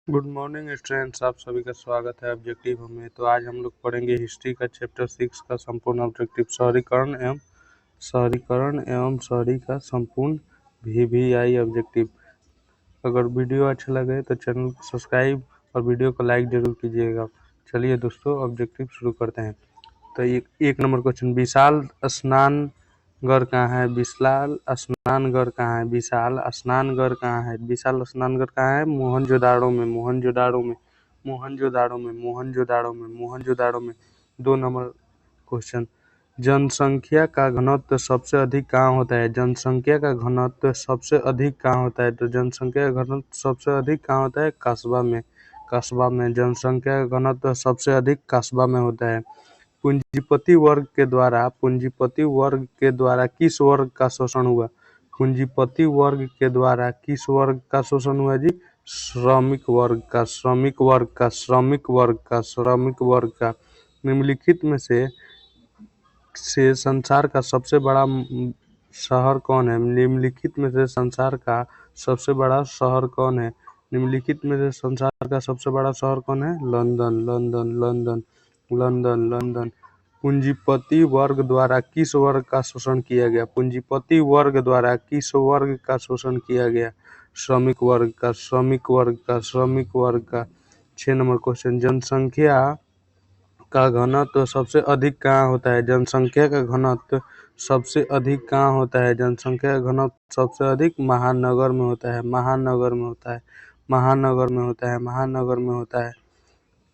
Good morning students, आप सभी का स्वागत है ऑब्जेक्टिव में। तो आज हम लोग पढ़ेंगे हिस्ट्री का चैप्टर 6 का संपूर्ण ऑब्जेक्टिव शहरीकरण एवं शहरी का संपूर्ण VVI ऑब्जेक्टिव। अगर वीडियो अच्छा लगे तो चैनल को सब्सक्राइब और वीडियो को लाइक जरूर कीजिएगा। चलिए दोस्तों, ऑब्जेक्टिव शुरू करते हैं। तो एक नंबर क्वेश्चन, विशाल स्नानघर कहाँ है? विशाल स्नानघर कहाँ है? विशाल स्नानघर कहाँ है? विशाल स्नानघर कहाँ है? मोहनजोदाड़ो में, मोहनजोदाड़ो में, मोहनजोदाड़ो में, मोहनजोदाड़ो में, मोहनजोदाड़ो में। 2 नंबर क्वेश्चन, जनसंख्या का घनत्व सबसे अधिक कहाँ होता है? जनसंख्या का घनत्व सबसे अधिक कहाँ होता है? तो जनसंख्या का घनत्व सबसे अधिक कहाँ होता है? कस्बा में। कस्बा में जनसंख्या का घनत्व सबसे अधिक कस्बा में होता है। पूंजीपति वर्ग के द्वारा किस वर्ग का शोषण हुआ? पूंजीपति वर्ग के द्वारा किस वर्ग का शोषण हुआ जी? श्रमिक वर्ग का, श्रमिक वर्ग का, श्रमिक वर्ग का, श्रमिक वर्ग का। निम्नलिखित में से संसार का सबसे बड़ा शहर कौन है? निम्नलिखित में से संसार का सबसे बड़ा शहर कौन है? निम्नलिखित में से संसार का सबसे बड़ा शहर कौन है? London, London, London, London, London. पूंजीपति वर्ग द्वारा किस वर्ग का शोषण किया गया? पूंजीपति वर्ग द्वारा किस वर्ग का शोषण किया गया? श्रमिक वर्ग का, श्रमिक वर्ग का, श्रमिक वर्ग का। 6 नंबर क्वेश्चन, जनसंख्या का घनत्व सबसे अधिक कहाँ होता है? जनसंख्या का घनत्व सबसे अधिक कहाँ होता है? जनसंख्या का घनत्व सबसे अधिक महानगर में होता है, महानगर में होता है, महानगर में होता है, महानगर में होता है।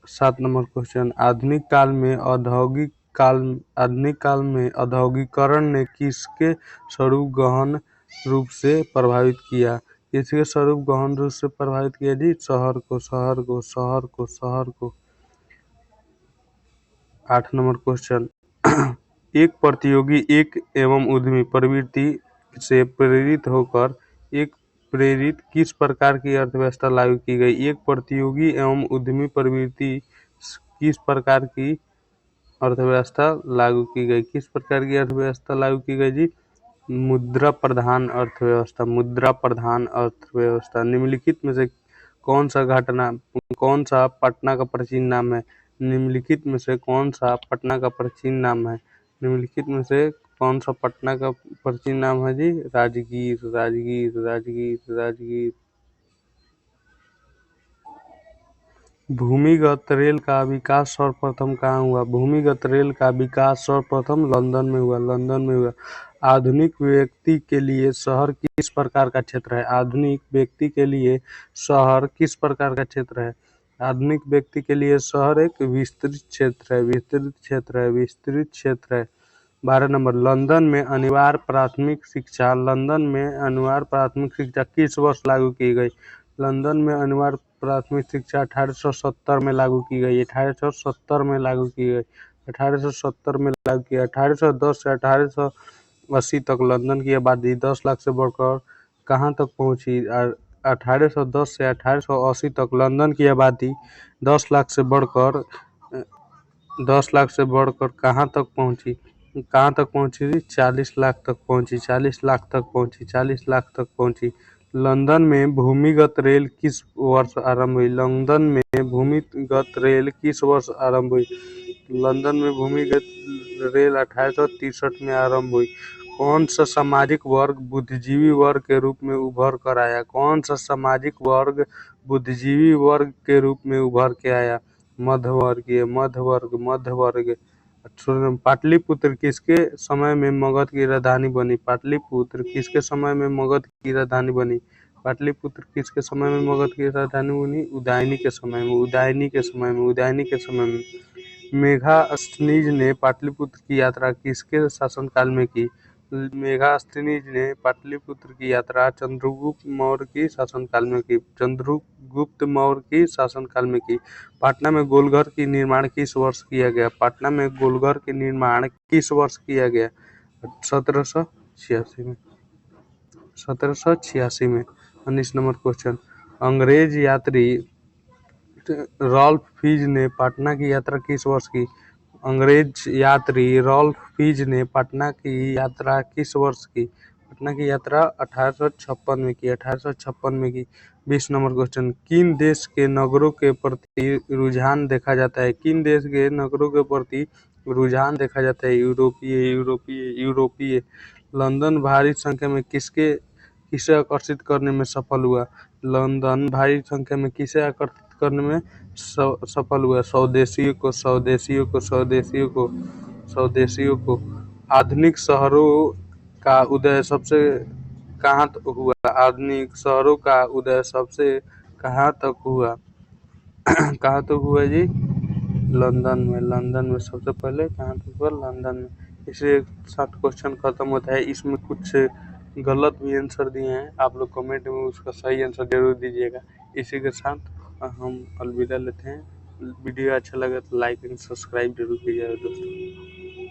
7 नंबर क्वेश्चन, आधुनिक काल में औद्योगिकरण ने किसके स्वरूप गहन रूप से प्रभावित किया? किसके स्वरूप गहन रूप से प्रभावित किया जी? शहर को, शहर को, शहर को, शहर को। 8 नंबर क्वेश्चन, एक प्रतियोगी एक एवं उद्यमी प्रवृत्ति से प्रेरित होकर एक प्रेरित किस प्रकार की अर्थव्यवस्था लागू की गई? एक प्रतियोगी एवं उद्यमी प्रवृत्ति किस प्रकार की अर्थव्यवस्था लागू की गई? किस प्रकार की अर्थव्यवस्था लागू की गई जी? मुद्रा प्रधान अर्थव्यवस्था, मुद्रा प्रधान अर्थव्यवस्था। निम्नलिखित में से कौन सा पटना का प्राचीन नाम है? निम्नलिखित में से कौन सा पटना का प्राचीन नाम है? निम्नलिखित में से कौन सा पटना का प्राचीन नाम है जी? राजगीर, राजगीर, राजगीर, राजगीर। भूमिगत रेल का विकास सर्वप्रथम कहाँ हुआ? भूमिगत रेल का विकास सर्वप्रथम लंदन में हुआ, लंदन में हुआ। आधुनिक व्यक्ति के लिए शहर किस प्रकार का क्षेत्र है? आधुनिक व्यक्ति के लिए शहर किस प्रकार का क्षेत्र है? आधुनिक व्यक्ति के लिए शहर एक विस्तृत क्षेत्र है, विस्तृत क्षेत्र है, विस्तृत क्षेत्र है। 12 नंबर, लंदन में अनिवार्य प्राथमिक शिक्षा, लंदन में अनिवार्य प्राथमिक शिक्षा किस वर्ष लागू की गई? लंदन में अनिवार्य प्राथमिक शिक्षा 1870 में लागू की गई, 1870 में लागू की गई, 1870 में लागू किया। 1810 से 1880 तक लंदन की आबादी 10 लाख से बढ़कर कहाँ तक पहुंची? 1810 से 1880 तक लंदन की आबादी 10 लाख से बढ़कर 10 लाख से बढ़कर कहाँ तक पहुंची? कहाँ तक पहुंची थी? 40 लाख तक पहुंची, 40 लाख तक पहुंची, 40 लाख तक पहुंची। लंदन में भूमिगत रेल किस वर्ष आरंभ हुई? लंदन में भूमिगत रेल किस वर्ष आरंभ हुई? लंदन में भूमिगत रेल 1863 में आरंभ हुई। कौन सा सामाजिक वर्ग बुद्धिजीवी वर्ग के रूप में उभर कर आया? कौन सा सामाजिक वर्ग बुद्धिजीवी वर्ग के रूप में उभर के आया? मध्यवर्गीय, मध्यवर्ग, मध्यवर्ग। पाटलिपुत्र किसके समय में मगध की राजधानी बनी? पाटलिपुत्र किसके समय में मगध की राजधानी बनी? पाटलिपुत्र किसके समय में मगध की राजधानी बनी? उदयनी के समय में, उदयनी के समय में, उदयनी के समय में। मेगास्थनीज ने पाटलिपुत्र की यात्रा किसके शासनकाल में की? मेगास्थनीज ने पाटलिपुत्र की यात्रा चंद्रगुप्त मौर्य की शासनकाल में की, चंद्रगुप्त मौर्य की शासनकाल में की। पटना में गोलघर की निर्माण किस वर्ष किया गया? पटना में गोलघर के निर्माण किस वर्ष किया गया? 1786 में, 1786 में। 19 नंबर क्वेश्चन, अंग्रेज यात्री रॉल्फ फिज ने पटना की यात्रा किस वर्ष की? अंग्रेज यात्री रॉल्फ फिज ने पटना की यात्रा किस वर्ष की? पटना की यात्रा 1856 में की, 1856 में की। 20 नंबर क्वेश्चन, किन देश के नगरों के प्रति रुझान देखा जाता है? किन देश के नगरों के प्रति रुझान देखा जाता है? यूरोपीय यूरोपीय यूरोपीय। लंदन भारी संख्या में किसे आकर्षित करने में सफल हुआ? लंदन भारी संख्या में किसे आकर्षित करने में सफल हुआ? स्वदेशियों को, स्वदेशियों को, स्वदेशियों को, स्वदेशियों को। आधुनिक शहरों का उदय सबसे कहाँ तक हुआ? आधुनिक शहरों का उदय सबसे कहाँ तक हुआ? कहाँ तक हुआ जी? लंदन में। लंदन में सबसे पहले कहाँ तक हुआ? लंदन में। इसे साथ क्वेश्चन खत्म होता है। इसमें कुछ गलत भी आंसर दिए हैं, आप लोग कमेंट में उसका सही आंसर जरूर दीजिएगा। इसी के साथ हम अलविदा लेते हैं। वीडियो अच्छा लगा तो लाइक एंड सब्सक्राइब जरूर कीजिएगा दोस्तों।